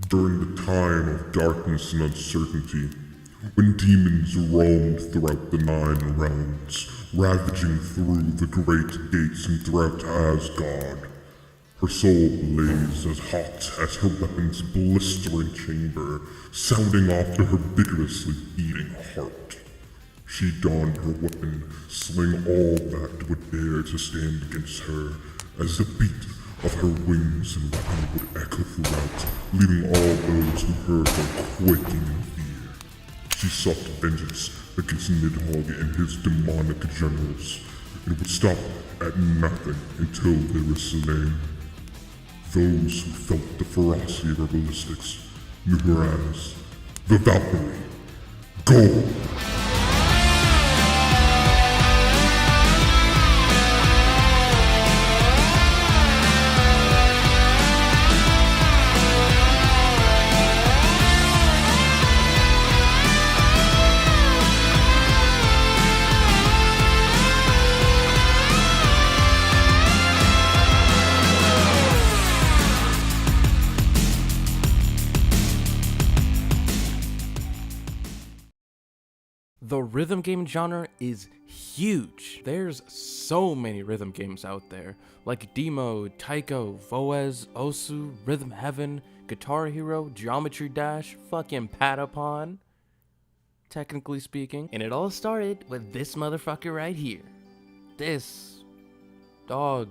During the time of darkness and uncertainty, when demons roamed throughout the 9 realms, ravaging through the great gates and throughout Asgard, her soul blazed as hot as her weapon's blistering chamber, sounding off to her vigorously beating heart. She donned her weapon, slaying all that would dare to stand against her, as the beat of her wings and weapon would echo throughout, leaving all those who heard her quaking in fear. She sought vengeance against Nidhogg and his demonic generals, and would stop at nothing until they were slain. Those who felt the ferocity of her ballistics knew her as the Valkyrie. Go! The rhythm game genre is huge. There's so many rhythm games out there, like Demo, Taiko, Voez, Osu, Rhythm Heaven, Guitar Hero, Geometry Dash, fucking Patapon, technically speaking. And it all started with this motherfucker right here. This dog,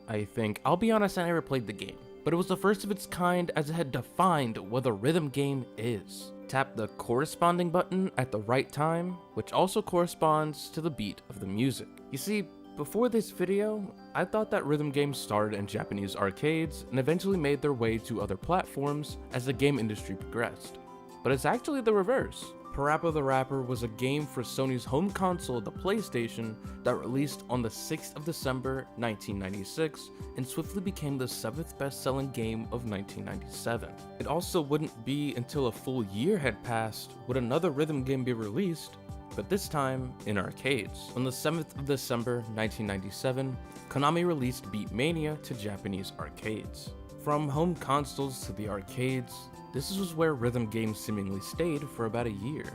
I think. I'll be honest, I never played the game, but it was the first of its kind as it had defined what a rhythm game is. Tap the corresponding button at the right time, which also corresponds to the beat of the music. You see, before this video, I thought that rhythm games started in Japanese arcades and eventually made their way to other platforms as the game industry progressed. But it's actually the reverse. Parappa the Rapper was a game for Sony's home console, the PlayStation, that released on the 6th of December 1996 and swiftly became the 7th best-selling game of 1997. It also wouldn't be until a full year had passed would another rhythm game be released, but this time in arcades. On the 7th of December 1997, Konami released Beatmania to Japanese arcades. From home consoles to the arcades, this was where rhythm games seemingly stayed for about a year,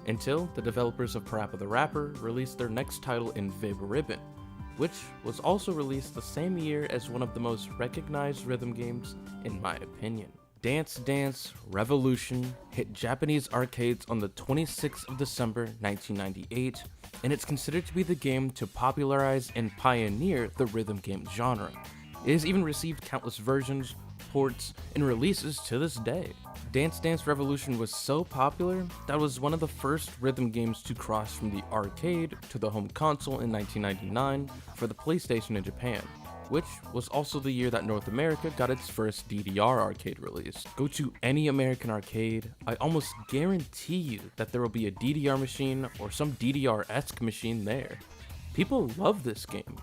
until the developers of Parappa the Rapper released their next title in Vib-Ribbon, which was also released the same year as one of the most recognized rhythm games in my opinion. Dance Dance Revolution hit Japanese arcades on the 26th of December 1998, and it's considered to be the game to popularize and pioneer the rhythm game genre. It has even received countless versions, ports, and releases to this day. Dance Dance Revolution was so popular that it was one of the first rhythm games to cross from the arcade to the home console in 1999 for the PlayStation in Japan, which was also the year that North America got its first DDR arcade release. Go to any American arcade, I almost guarantee you that there will be a DDR machine or some DDR-esque machine there. People love this game,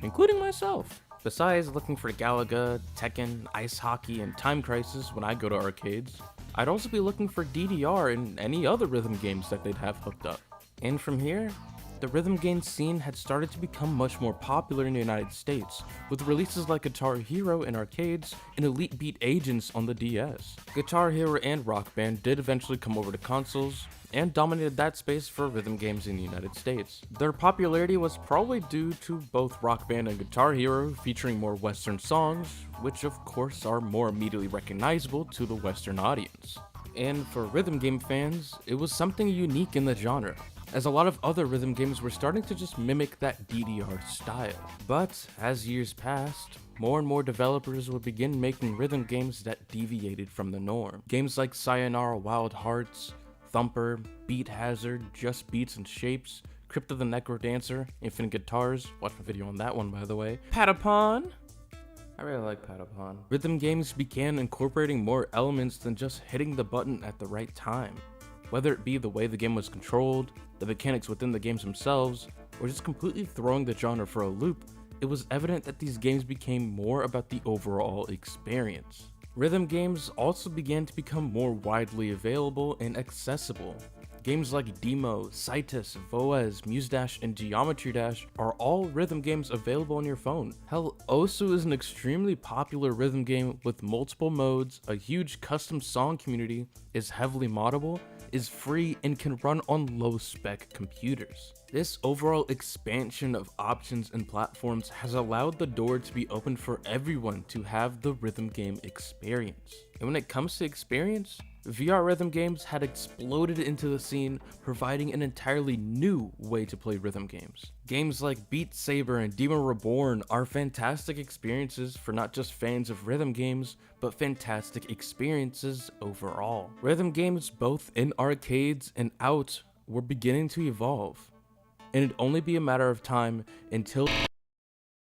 including myself. Besides looking for Galaga, Tekken, Ice Hockey, and Time Crisis when I go to arcades, I'd also be looking for DDR and any other rhythm games that they'd have hooked up. And from here, the rhythm game scene had started to become much more popular in the United States, with releases like Guitar Hero in arcades and Elite Beat Agents on the DS. Guitar Hero and Rock Band did eventually come over to consoles, and dominated that space for rhythm games in the United States. Their popularity was probably due to both Rock Band and Guitar Hero featuring more Western songs, which of course are more immediately recognizable to the Western audience. And for rhythm game fans, it was something unique in the genre, as a lot of other rhythm games were starting to just mimic that DDR style. But as years passed, more and more developers would begin making rhythm games that deviated from the norm. Games like Sayonara Wild Hearts, Thumper, Beat Hazard, Just Beats and Shapes, Crypto the Necro Dancer, Infinite Guitars, watch my video on that one by the way, Patapon! I really like Patapon. Rhythm games began incorporating more elements than just hitting the button at the right time. Whether it be the way the game was controlled, the mechanics within the games themselves, or just completely throwing the genre for a loop, it was evident that these games became more about the overall experience. Rhythm games also began to become more widely available and accessible. Games like Demo, Citus, Voez, Muse Dash, and Geometry Dash are all rhythm games available on your phone. Hell, Osu is an extremely popular rhythm game with multiple modes, a huge custom song community, is heavily moddable, is free, and can run on low-spec computers. This overall expansion of options and platforms has allowed the door to be open for everyone to have the rhythm game experience. And when it comes to experience, VR rhythm games had exploded into the scene, providing an entirely new way to play rhythm games. Games like Beat Saber and Demo Reborn are fantastic experiences for not just fans of rhythm games, but fantastic experiences overall. Rhythm games both in arcades and out were beginning to evolve, and it'd only be a matter of time until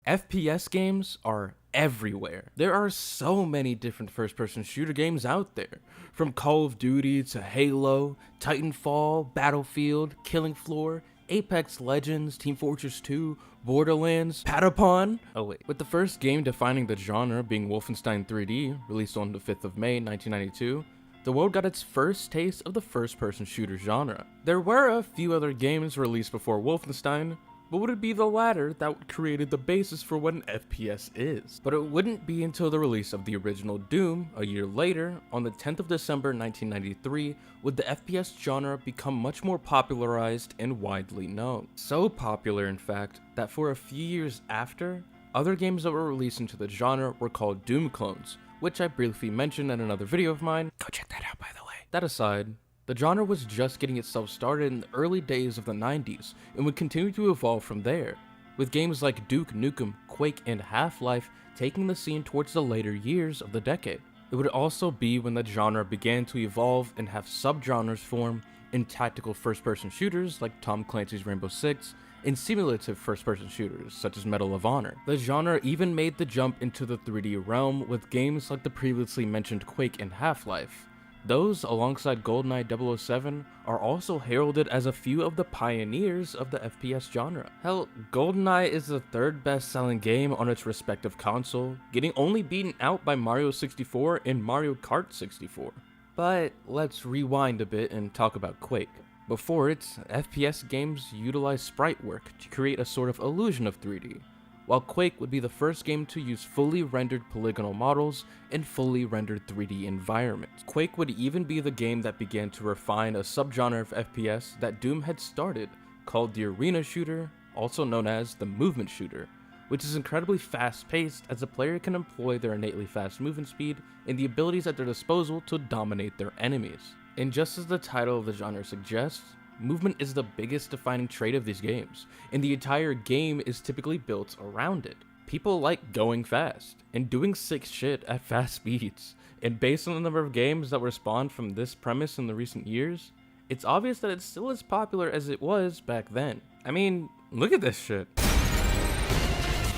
FPS games are everywhere. There are so many different first-person shooter games out there, from Call of Duty to Halo, Titanfall, Battlefield, Killing Floor, Apex Legends, Team Fortress 2, Borderlands, Patapon. Oh wait, with the first game defining the genre being Wolfenstein 3D, released on the 5th of May 1992, the world got its first taste of the first-person shooter genre. There were a few other games released before Wolfenstein, but would it be the latter that created the basis for what an FPS is? But it wouldn't be until the release of the original Doom a year later, on the 10th of December 1993, would the FPS genre become much more popularized and widely known. So popular, in fact, that for a few years after, other games that were released into the genre were called Doom clones, which I briefly mentioned in another video of mine. Go check that out, by the way. That aside, the genre was just getting itself started in the early days of the 90s and would continue to evolve from there, with games like Duke Nukem, Quake, and Half-Life taking the scene towards the later years of the decade. It would also be when the genre began to evolve and have subgenres form in tactical first-person shooters like Tom Clancy's Rainbow Six, and simulative first-person shooters such as Medal of Honor. The genre even made the jump into the 3D realm with games like the previously mentioned Quake and Half-Life. Those, alongside GoldenEye 007, are also heralded as a few of the pioneers of the FPS genre. Hell, GoldenEye is the third best-selling game on its respective console, getting only beaten out by Mario 64 and Mario Kart 64. But let's rewind a bit and talk about Quake. Before it, FPS games utilized sprite work to create a sort of illusion of 3D, while Quake would be the first game to use fully rendered polygonal models and fully rendered 3D environments. Quake would even be the game that began to refine a subgenre of FPS that Doom had started, called the arena shooter, also known as the movement shooter, which is incredibly fast-paced as the player can employ their innately fast movement speed and the abilities at their disposal to dominate their enemies. And just as the title of the genre suggests, movement is the biggest defining trait of these games, and the entire game is typically built around it. People like going fast, and doing sick shit at fast speeds, and based on the number of games that were spawned from this premise in the recent years, it's obvious that it's still as popular as it was back then. I mean, look at this shit.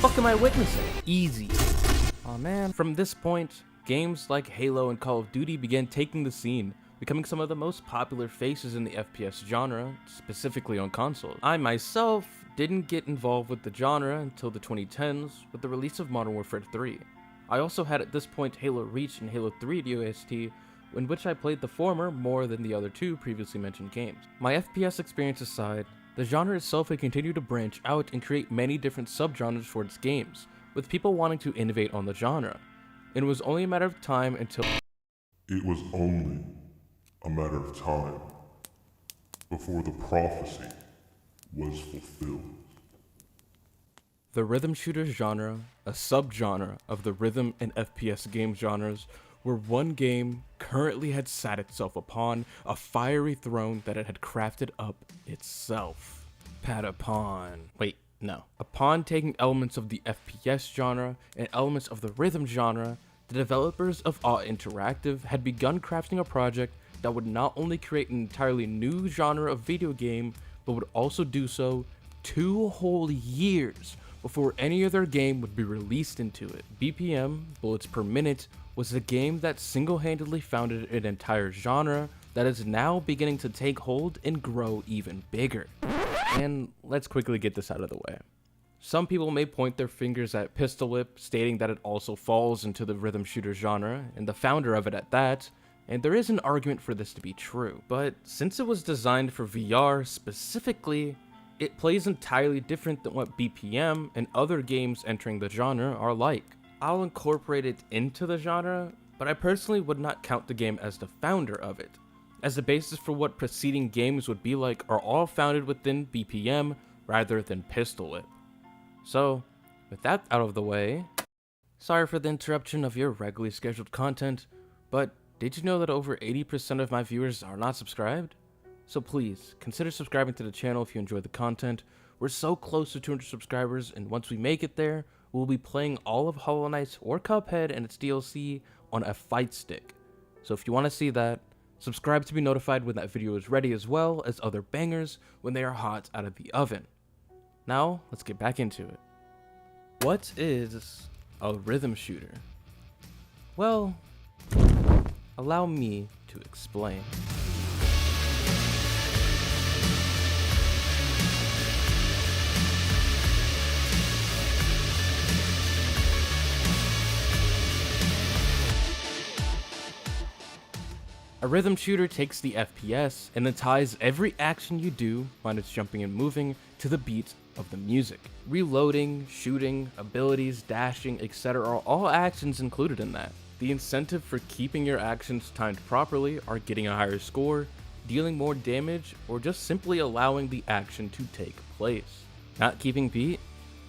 What am I witnessing? Easy. Aw man. From this point, games like Halo and Call of Duty began taking the scene, becoming some of the most popular faces in the FPS genre, specifically on consoles. I myself didn't get involved with the genre until the 2010s with the release of Modern Warfare 3. I also had at this point Halo Reach and Halo 3 DOST, in which I played the former more than the other two previously mentioned games. My FPS experience aside, the genre itself had continued to branch out and create many different subgenres for its games, with people wanting to innovate on the genre. And it was only a matter of time until It was only a matter of time before the prophecy was fulfilled. the rhythm shooter genre, a subgenre of the rhythm and FPS game genres, where one game currently had sat itself upon a fiery throne that it had crafted up itself. Patapon. Wait, no. Upon taking elements of the FPS genre and elements of the rhythm genre, the developers of Azuuu Interactive had begun crafting a project that would not only create an entirely new genre of video game, but would also do so 2 whole years before any other game would be released into it. BPM, bullets per minute, was a game that single-handedly founded an entire genre that is now beginning to take hold and grow even bigger. And let's quickly get this out of the way. Some people may point their fingers at Pistol Whip, stating that it also falls into the rhythm shooter genre, and the founder of it at that, and there is an argument for this to be true. But since it was designed for VR specifically, it plays entirely different than what BPM and other games entering the genre are like. I'll incorporate it into the genre, but I personally would not count the game as the founder of it, as the basis for what preceding games would be like are all founded within BPM rather than Pistol Whip. So, with that out of the way, sorry for the interruption of your regularly scheduled content, but did you know that over 80% of my viewers are not subscribed? So please, consider subscribing to the channel if you enjoy the content. We're so close to 200 subscribers, and once we make it there, we'll be playing all of Hollow Knight or Cuphead and its DLC on a fight stick. So if you want to see that, subscribe to be notified when that video is ready, as well as other bangers when they are hot out of the oven. Now, let's get back into it. What is a rhythm shooter? Well, allow me to explain. A rhythm shooter takes the FPS and then ties every action you do, minus jumping and moving, to the beat of the music. Reloading, shooting, abilities, dashing, etc. are all actions included in that. The incentive for keeping your actions timed properly are getting a higher score, dealing more damage, or just simply allowing the action to take place. Not keeping beat?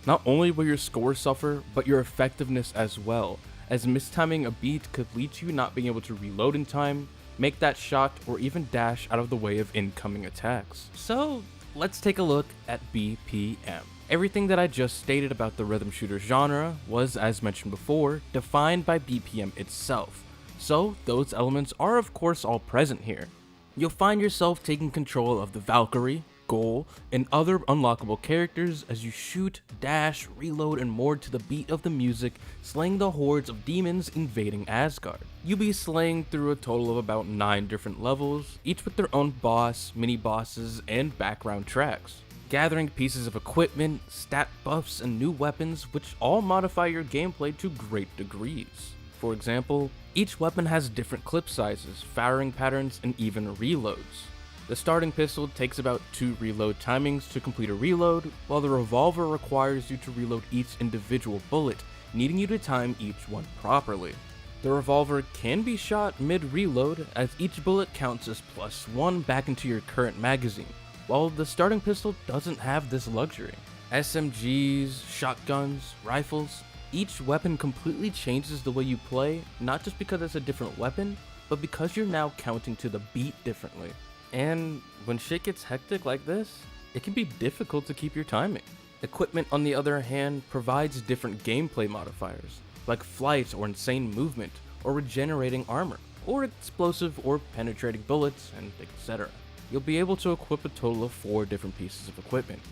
Not only will your score suffer, but your effectiveness as well, as mistiming a beat could lead to you not being able to reload in time, make that shot, or even dash out of the way of incoming attacks. So let's take a look at BPM. Everything that I just stated about the rhythm shooter genre was, as mentioned before, defined by BPM itself. So those elements are of course all present here. You'll find yourself taking control of the Valkyrie, Ghoul, and other unlockable characters as you shoot, dash, reload, and more to the beat of the music, slaying the hordes of demons invading Asgard. You'll be slaying through a total of about 9 different levels, each with their own boss, mini-bosses, and background tracks. Gathering pieces of equipment, stat buffs, and new weapons, which all modify your gameplay to great degrees. For example, each weapon has different clip sizes, firing patterns, and even reloads. The starting pistol takes about 2 reload timings to complete a reload, while the revolver requires you to reload each individual bullet, needing you to time each one properly. The revolver can be shot mid-reload, as each bullet counts as +1 back into your current magazine, while the starting pistol doesn't have this luxury. SMGs, shotguns, rifles, each weapon completely changes the way you play, not just because it's a different weapon, but because you're now counting to the beat differently. And when shit gets hectic like this, it can be difficult to keep your timing. Equipment, on the other hand, provides different gameplay modifiers, like flight or insane movement, or regenerating armor, or explosive or penetrating bullets, and etc. You'll be able to equip a total of 4 different pieces of equipment,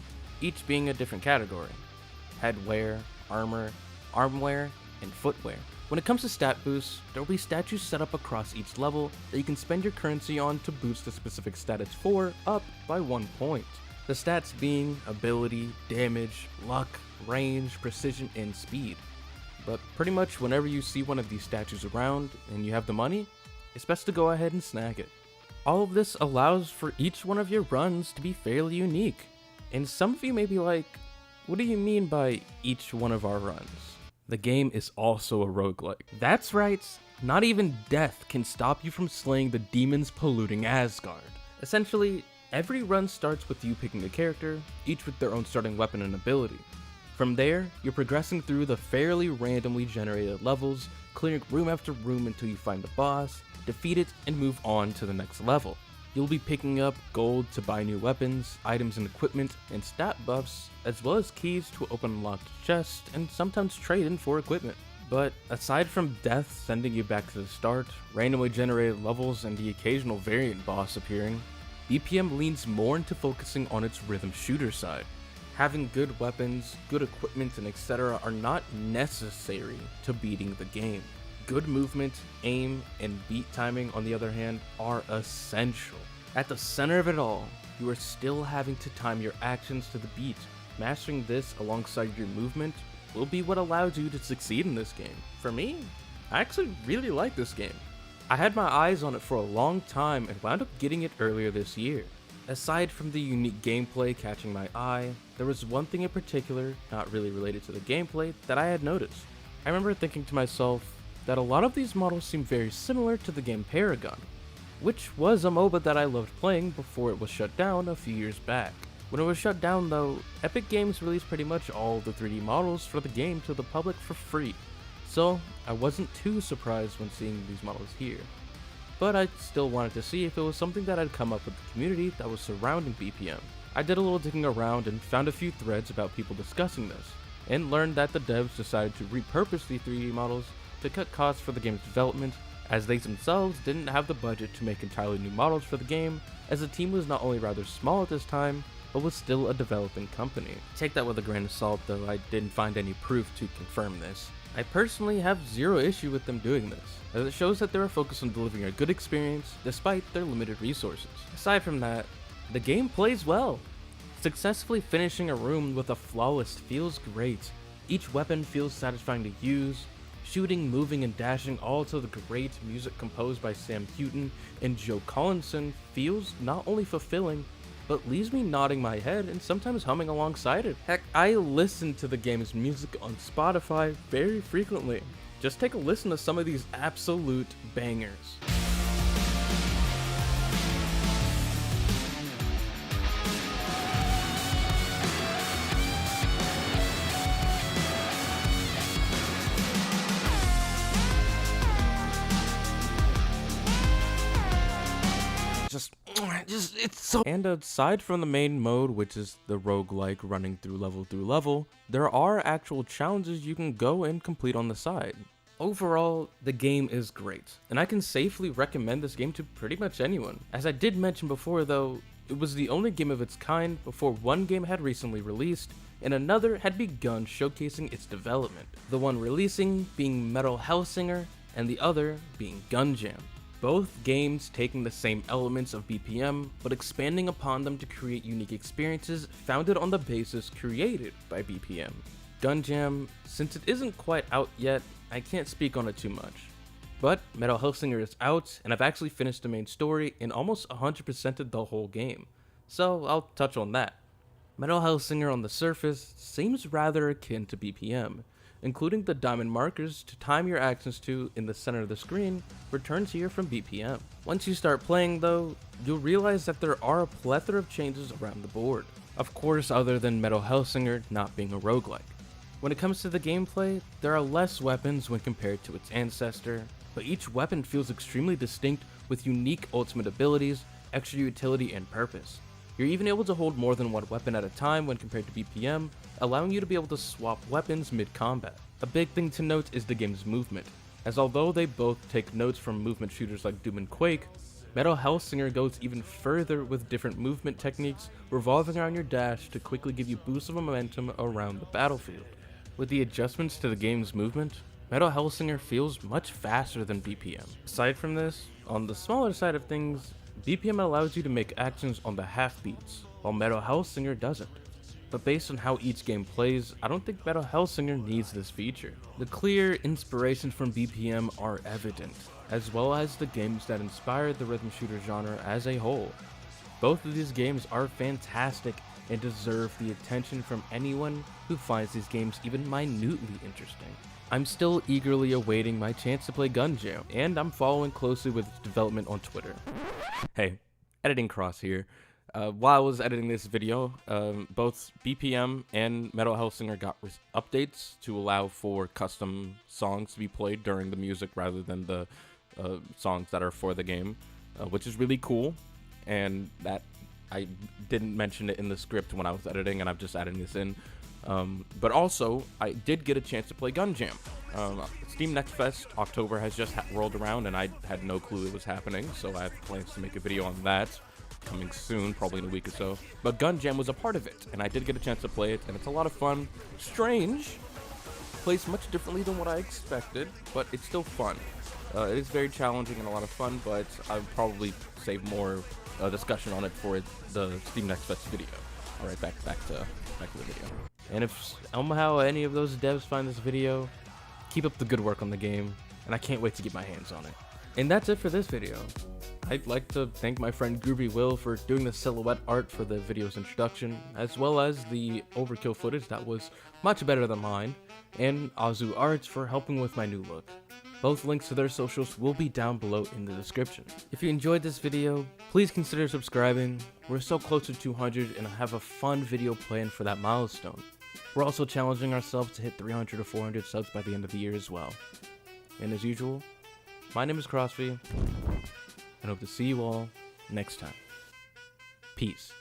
each being a different category: headwear, armor, armwear, and footwear. When it comes to stat boosts, there will be statues set up across each level that you can spend your currency on to boost the specific stat it's for up by 1 point. The stats being ability, damage, luck, range, precision, and speed. But pretty much whenever you see one of these statues around and you have the money, it's best to go ahead and snag it. All of this allows for each one of your runs to be fairly unique. And some of you may be like, what do you mean by each one of our runs? The game is also a roguelike. That's right, not even death can stop you from slaying the demons polluting Asgard. Essentially, every run starts with you picking a character, each with their own starting weapon and ability. From there, you're progressing through the fairly randomly generated levels, clearing room after room until you find the boss, defeat it, and move on to the next level. You'll be picking up gold to buy new weapons, items and equipment, and stat buffs, as well as keys to open unlocked chests, and sometimes trade in for equipment. But aside from death sending you back to the start, randomly generated levels, and the occasional variant boss appearing, BPM leans more into focusing on its rhythm shooter side. Having good weapons, good equipment, and etc. are not necessary to beating the game. Good movement, aim, and beat timing, on the other hand, are essential. At the center of it all, you are still having to time your actions to the beat. Mastering this alongside your movement will be what allows you to succeed in this game. For me, I actually really like this game. I had my eyes on it for a long time and wound up getting it earlier this year. Aside from the unique gameplay catching my eye, there was one thing in particular, not really related to the gameplay, that I had noticed. I remember thinking to myself that a lot of these models seem very similar to the game Paragon, which was a MOBA that I loved playing before it was shut down a few years back. When it was shut down though, Epic Games released pretty much all the 3D models for the game to the public for free, so I wasn't too surprised when seeing these models here. But I still wanted to see if it was something that had come up with the community that was surrounding BPM. I did a little digging around and found a few threads about people discussing this, and learned that the devs decided to repurpose the 3D models to cut costs for the game's development, as they themselves didn't have the budget to make entirely new models for the game, as the team was not only rather small at this time, but was still a developing company. Take that with a grain of salt though, I didn't find any proof to confirm this. I personally have zero issue with them doing this, as it shows that they were focused on delivering a good experience despite their limited resources. Aside from that, the game plays well. Successfully finishing a room with a flawless feels great. Each weapon feels satisfying to use. Shooting, moving, and dashing all to the great music composed by Sam Houghton and Joe Collinson feels not only fulfilling, but leaves me nodding my head and sometimes humming alongside it. Heck, I listen to the game's music on Spotify very frequently. Just take a listen to some of these absolute bangers. It's so. And aside from the main mode, which is the roguelike running through level, there are actual challenges you can go and complete on the side. Overall, the game is great, and I can safely recommend this game to pretty much anyone. As I did mention before though, it was the only game of its kind before one game had recently released, and another had begun showcasing its development. The one releasing being Metal Hellsinger, and the other being Gunjam. Both games taking the same elements of BPM, but expanding upon them to create unique experiences founded on the basis created by BPM. Gunjam, since it isn't quite out yet, I can't speak on it too much. But Metal Hellsinger is out, and I've actually finished the main story and almost 100%ed the whole game, so I'll touch on that. Metal Hellsinger on the surface seems rather akin to BPM, including the diamond markers to time your actions to in the center of the screen returns here from BPM. Once you start playing though, you'll realize that there are a plethora of changes around the board. Of course, other than Metal Hellsinger not being a roguelike. When it comes to the gameplay, there are less weapons when compared to its ancestor, but each weapon feels extremely distinct with unique ultimate abilities, extra utility, and purpose. You're even able to hold more than one weapon at a time when compared to BPM, allowing you to be able to swap weapons mid-combat. A big thing to note is the game's movement, as although they both take notes from movement shooters like Doom and Quake, Metal Hellsinger goes even further with different movement techniques revolving around your dash to quickly give you boosts of momentum around the battlefield. With the adjustments to the game's movement, Metal Hellsinger feels much faster than BPM. Aside from this, on the smaller side of things, BPM allows you to make actions on the half beats, while Metal Hellsinger doesn't. But based on how each game plays, I don't think Metal Hellsinger needs this feature. The clear inspirations from BPM are evident, as well as the games that inspired the rhythm shooter genre as a whole. Both of these games are fantastic and deserve the attention from anyone who finds these games even minutely interesting. I'm still eagerly awaiting my chance to play Gunjam, and I'm following closely with its development on Twitter. Hey, Editing Cross here. While I was editing this video, both BPM and Metal Hellsinger got updates to allow for custom songs to be played during the music rather than the songs that are for the game, which is really cool, and that I didn't mention it in the script when I was editing, and I'm just adding this in. But also, I did get a chance to play Gunjam. Steam Next Fest October has just rolled around, and I had no clue it was happening, so I have plans to make a video on that coming soon, probably in a week or so. But Gunjam was a part of it, and I did get a chance to play it, and it's a lot of fun. Strange, plays much differently than what I expected, but it's still fun. It is very challenging and a lot of fun, but I'll probably save more discussion on it for the Steam Next Fest video. All right, back to the video. And if somehow any of those devs find this video, keep up the good work on the game, and I can't wait to get my hands on it. And that's it for this video. I'd like to thank my friend Groovy Will for doing the silhouette art for the video's introduction, as well as the overkill footage that was much better than mine, and Azuuu-arts for helping with my new look. Both links to their socials will be down below in the description. If you enjoyed this video, please consider subscribing. We're so close to 200 and I have a fun video planned for that milestone. We're also challenging ourselves to hit 300 to 400 subs by the end of the year as well. And as usual, my name is CrossVee, and hope to see you all next time. Peace.